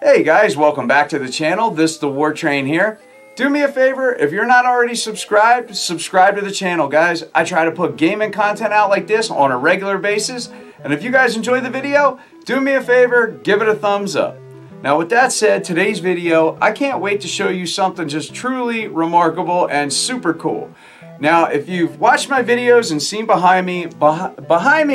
Hey guys, welcome back to the channel. This is the War Train here. Do me a favor, if you're not already subscribed, subscribe to the channel, guys. I try to put gaming content out like this on a regular basis. And if you guys enjoy the video, do me a favor, give it a thumbs up. Now with that said, today's video, I can't wait to show you something just truly remarkable and super cool. Now, if you've watched my videos and seen behind me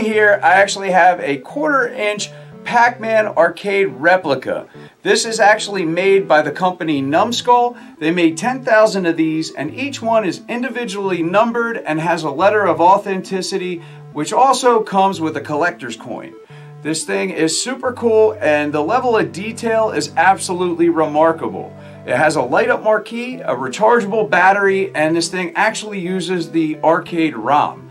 here, I actually have a 1/4-inch Pac-Man arcade replica. This is actually made by the company Numskull. They made 10,000 of these, and each one is individually numbered and has a letter of authenticity, which also comes with a collector's coin. This thing is super cool, and the level of detail is absolutely remarkable. It has a light up marquee, a rechargeable battery, and this thing actually uses the arcade ROM.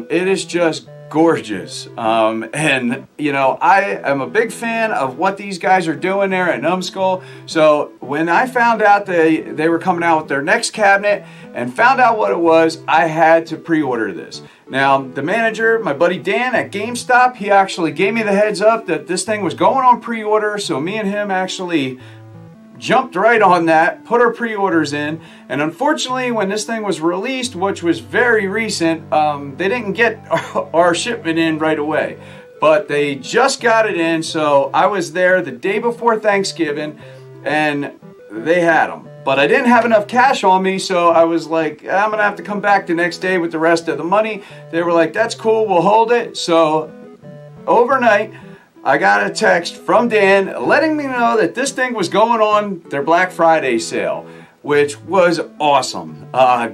It is just gorgeous. And you know, I am a big fan of what these guys are doing there at Numskull. So when I found out they were coming out with their next cabinet and found out what it was, I had to pre-order this. Now, the manager, my buddy Dan at GameStop, he actually gave me the heads up that this thing was going on pre-order, so me and him actually jumped right on that, put our pre-orders in, and unfortunately when this thing was released, which was very recent, they didn't get our shipment in right away, but they just got it in. So I was there the day before Thanksgiving and they had them, but I didn't have enough cash on me, so I was like, I'm gonna have to come back the next day with the rest of the money. They were like, that's cool, we'll hold it. So overnight I got a text from Dan letting me know that this thing was going on their Black Friday sale, which was awesome.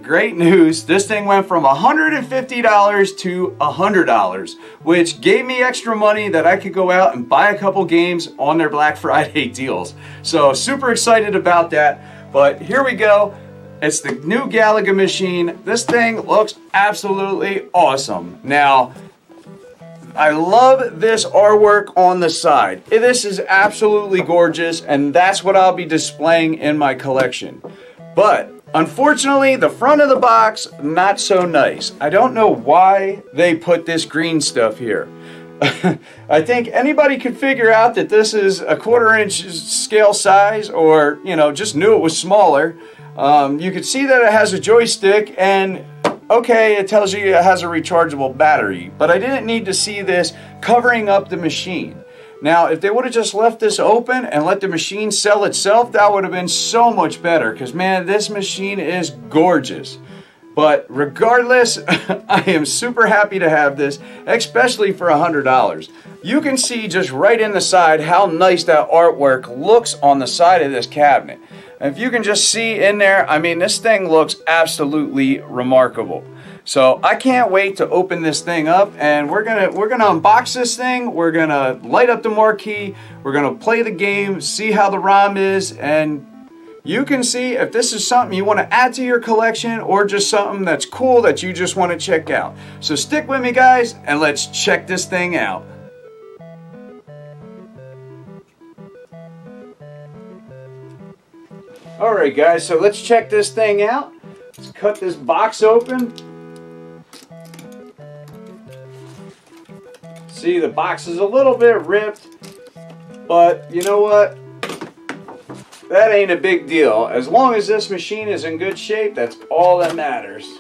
Great news. This thing went from $150 to $100, which gave me extra money that I could go out and buy a couple games on their Black Friday deals. So super excited about that. But here we go. It's the new Galaga machine. This thing looks absolutely awesome. Now, I love this artwork on the side. This is absolutely gorgeous, and that's what I'll be displaying in my collection. But unfortunately, the front of the box, not so nice. I don't know why they put this green stuff here. I think anybody could figure out that this is a 1/4-inch scale size, or, you know, just knew it was smaller. You could see that it has a joystick, and okay, it tells you it has a rechargeable battery, but I didn't need to see this covering up the machine. Now, if they would have just left this open and let the machine sell itself, that would have been so much better, because man, this machine is gorgeous. But regardless, I am super happy to have this, especially for $100. You can see just right in the side how nice that artwork looks on the side of this cabinet. If you can just see in there, I mean, this thing looks absolutely remarkable. So I can't wait to open this thing up, and we're gonna unbox this thing. We're gonna light up the marquee. We're gonna play the game, see how the ROM is, and you can see if this is something you want to add to your collection or just something that's cool that you just want to check out. So stick with me, guys, and let's check this thing out. Alright guys, so let's check this thing out. Let's cut this box open. See, the box is a little bit ripped, but you know what? That ain't a big deal. As long as this machine is in good shape, that's all that matters.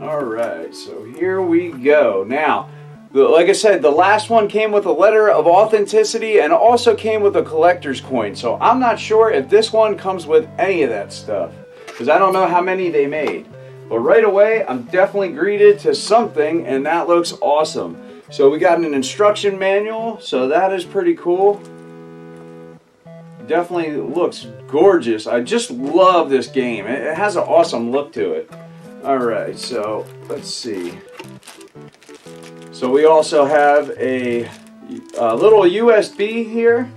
Alright, so here we go. Now, like I said, the last one came with a letter of authenticity and also came with a collector's coin. So I'm not sure if this one comes with any of that stuff, because I don't know how many they made. But right away, I'm definitely greeted to something, and that looks awesome. So we got an instruction manual, so that is pretty cool. Definitely looks gorgeous. I just love this game. It has an awesome look to it. Alright, so let's see. So we also have a little USB here.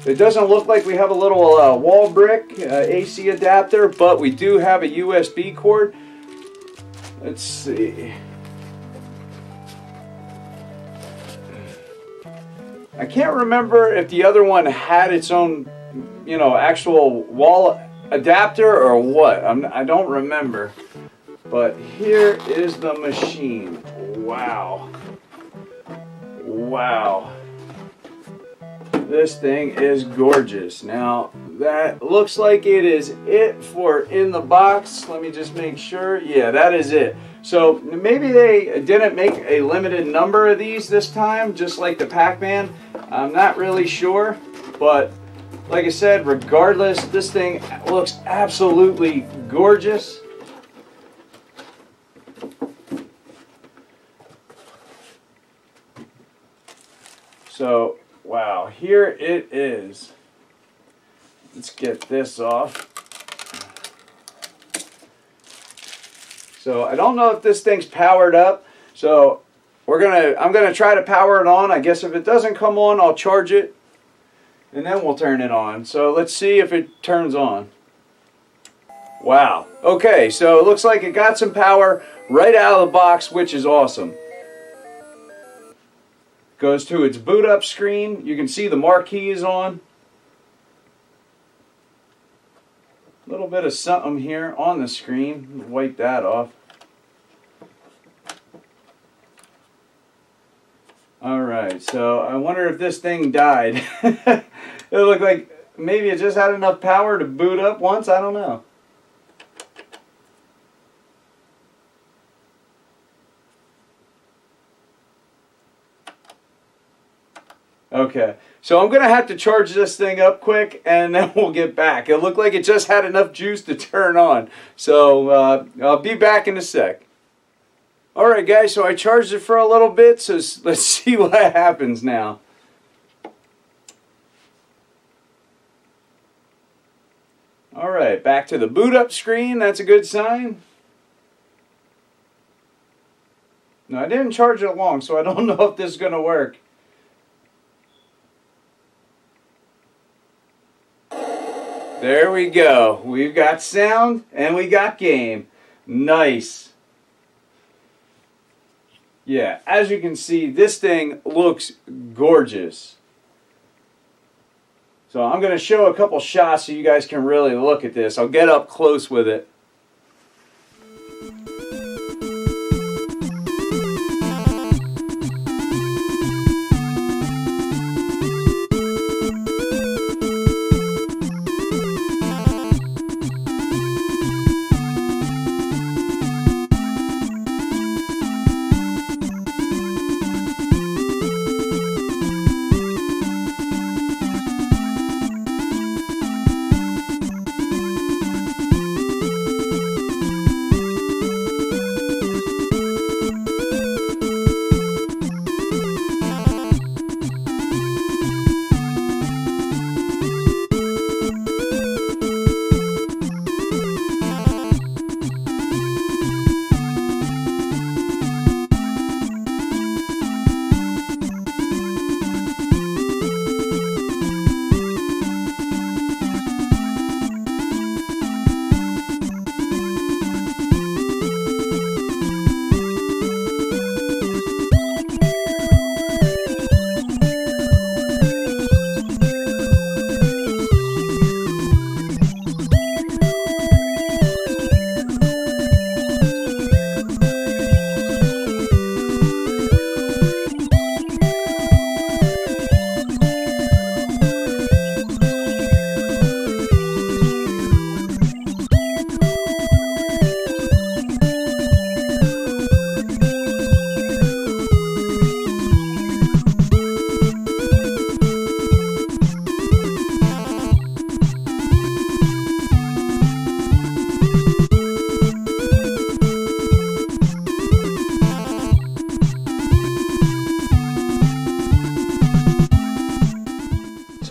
It doesn't look like we have a little wall brick AC adapter, but we do have a USB cord. Let's see. I can't remember if the other one had its own, you know, actual wall adapter or what. I don't remember. But here is the machine. Wow. Wow. This thing is gorgeous. Now, that looks like it is it for in the box. Let me just make sure. Yeah, that is it. So maybe they didn't make a limited number of these this time, just like the Pac-Man. I'm not really sure, but like I said, regardless, this thing looks absolutely gorgeous. So, wow, here it is. Let's get this off. So I don't know if this thing's powered up. So I'm gonna try to power it on. I guess if it doesn't come on, I'll charge it and then we'll turn it on. So let's see if it turns on. Wow. Okay, so it looks like it got some power right out of the box, which is awesome. Goes to its boot up screen. You can see the marquee is on. A little bit of something here on the screen. Wipe that off. Alright, so I wonder if this thing died. It looked like maybe it just had enough power to boot up once. I don't know. Okay, so I'm going to have to charge this thing up quick and then we'll get back. It looked like it just had enough juice to turn on. So I'll be back in a sec. Alright guys, so I charged it for a little bit, so let's see what happens now. Alright, back to the boot up screen. That's a good sign. No, I didn't charge it long, so I don't know if this is going to work. There we go. We've got sound and we got game. Nice. Yeah, as you can see, this thing looks gorgeous. So I'm going to show a couple shots so you guys can really look at this. I'll get up close with it.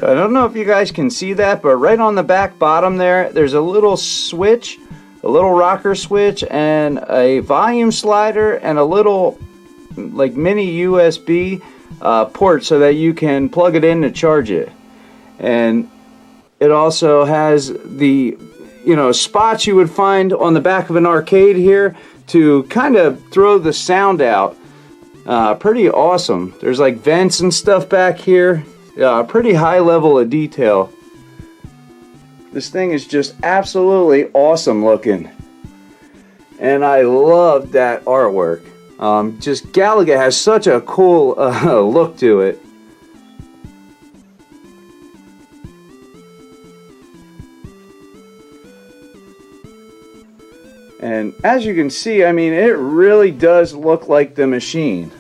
So I don't know if you guys can see that, but right on the back bottom there's a little switch, a little rocker switch, and a volume slider, and a little like mini USB port so that you can plug it in to charge it. And it also has the spots you would find on the back of an arcade here to kind of throw the sound out. Pretty awesome. There's like vents and stuff back here. Pretty high level of detail. This thing is just absolutely awesome looking. And I love that artwork. Just Galaga has such a cool look to it. And as you can see, I mean, it really does look like the machine.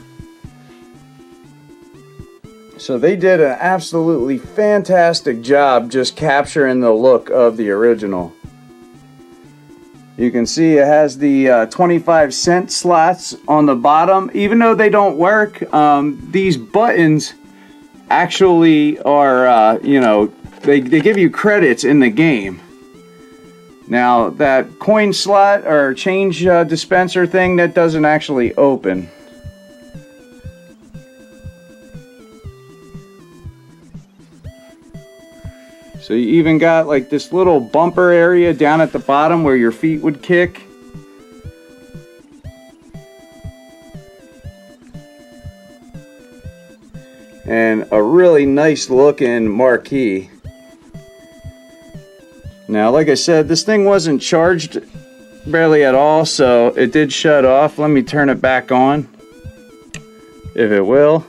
So they did an absolutely fantastic job just capturing the look of the original. You can see it has the 25-cent slots on the bottom. Even though they don't work, these buttons actually are, you know, they give you credits in the game. Now, that coin slot or change dispenser thing, that doesn't actually open. So you even got like this little bumper area down at the bottom where your feet would kick. And a really nice looking marquee. Now, like I said, this thing wasn't charged barely at all, so it did shut off. Let me turn it back on, if it will.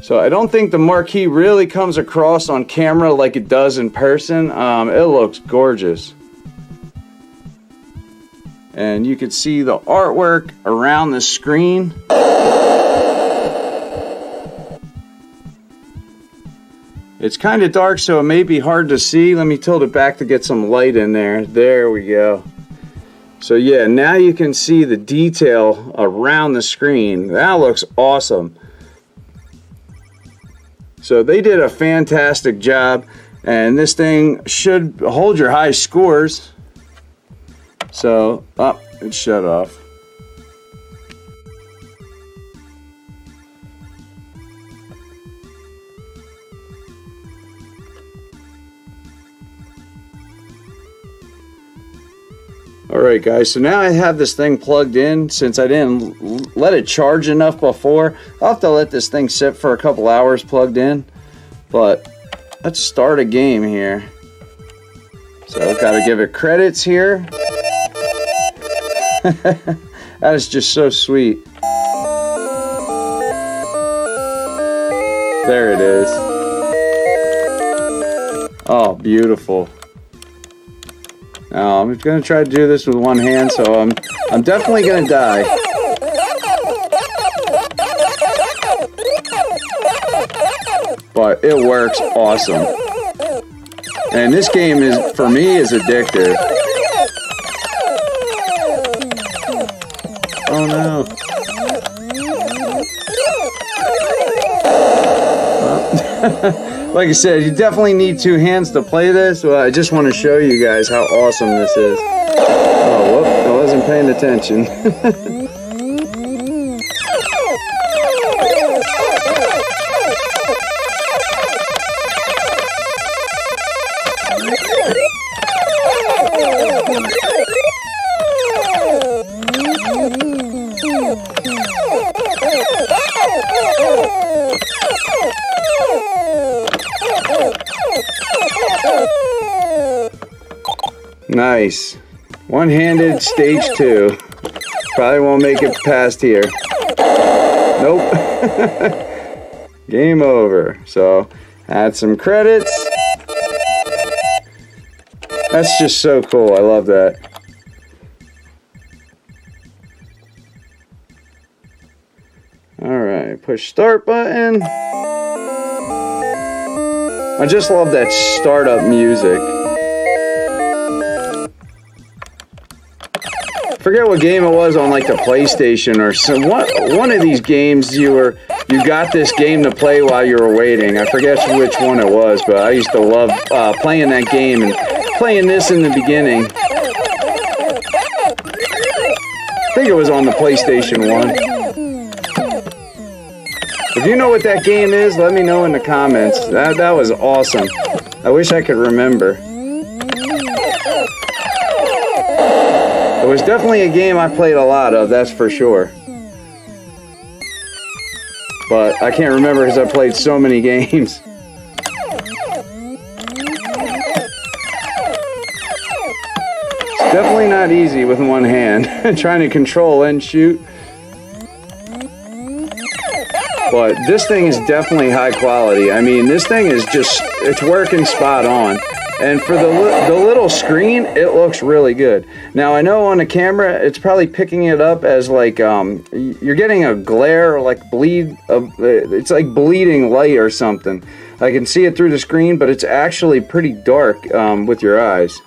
So I don't think the marquee really comes across on camera like it does in person. It looks gorgeous. And you can see the artwork around the screen. It's kind of dark, so it may be hard to see. Let me tilt it back to get some light in there. There we go. So yeah, now you can see the detail around the screen. That looks awesome. So they did a fantastic job, and this thing should hold your high scores. So, oh, it shut off. Alright guys, so now I have this thing plugged in. Since I didn't let it charge enough before, I'll have to let this thing sit for a couple hours plugged in. But let's start a game here. So I've got to give it credits here. That is just so sweet. There it is. Oh, beautiful. Now, I'm going to try to do this with one hand, so I'm definitely going to die. But it works awesome. And this game is, for me, is addictive. Oh no. Well, like I said, you definitely need two hands to play this. Well, I just want to show you guys how awesome this is. Oh, whoop, I wasn't paying attention. Nice. One-handed stage 2. Probably won't make it past here. Nope. Game over. So, add some credits. That's just so cool. I love that. Alright, push start button. I just love that startup music. Forget what game it was on like the PlayStation or some one of these games you got this game to play while you were waiting. I forget which one it was, but I used to love playing that game and playing this in the beginning. I think it was on the PlayStation 1. If you know what that game is, let me know in the comments. That was awesome. I wish I could remember. It was definitely a game I played a lot of, that's for sure. But I can't remember because I played so many games. It's definitely not easy with one hand. Trying to control and shoot. But this thing is definitely high quality. I mean, this thing is just, it's working spot on. And for the little screen, it looks really good. Now, I know on the camera, it's probably picking it up as like, you're getting a glare, or like bleed, it's like bleeding light or something. I can see it through the screen, but it's actually pretty dark with your eyes.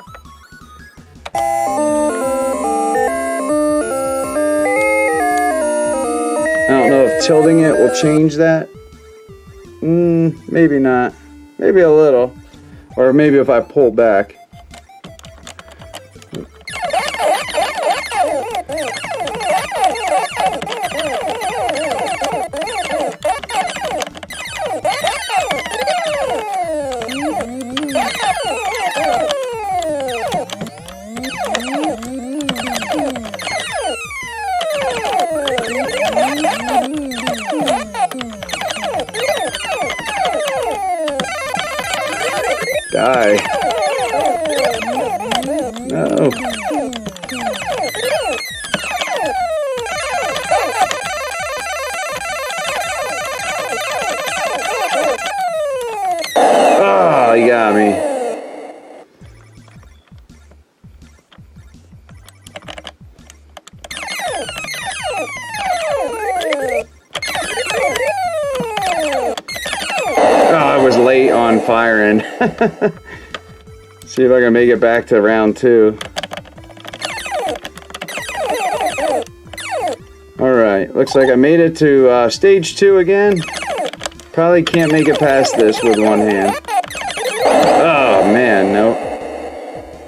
I don't know if tilting it will change that. Maybe not. Maybe a little. Or maybe if I pull back. Die. No. Oh, you got me. I was late on firing. See if I can make it back to round 2. Alright, looks like I made it to stage 2 again. Probably can't make it past this with one hand. Oh man, nope.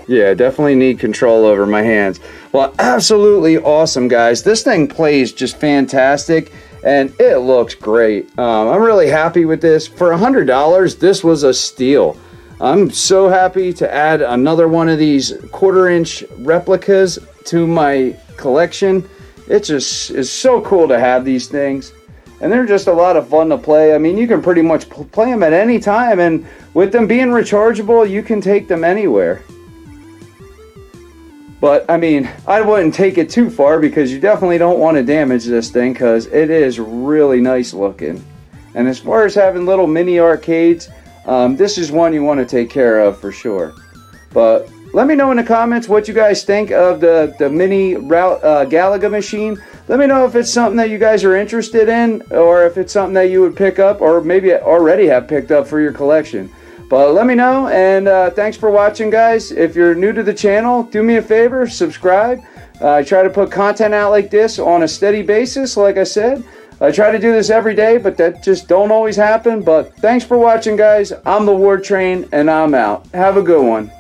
Yeah, definitely need control over my hands. Well, absolutely awesome, guys. This thing plays just fantastic. And it looks great. I'm really happy with this. For $100, this was a steal. I'm so happy to add another one of these 1/4-inch replicas to my collection. It just is so cool to have these things. And they're just a lot of fun to play. I mean, you can pretty much play them at any time. And with them being rechargeable, you can take them anywhere. But, I mean, I wouldn't take it too far because you definitely don't want to damage this thing because it is really nice looking. And as far as having little mini arcades, this is one you want to take care of for sure. But let me know in the comments what you guys think of the mini Galaga machine. Let me know if it's something that you guys are interested in or if it's something that you would pick up or maybe already have picked up for your collection. But let me know, and thanks for watching, guys. If you're new to the channel, do me a favor, subscribe. I try to put content out like this on a steady basis, like I said. I try to do this every day, but that just don't always happen. But thanks for watching, guys. I'm the War Train, and I'm out. Have a good one.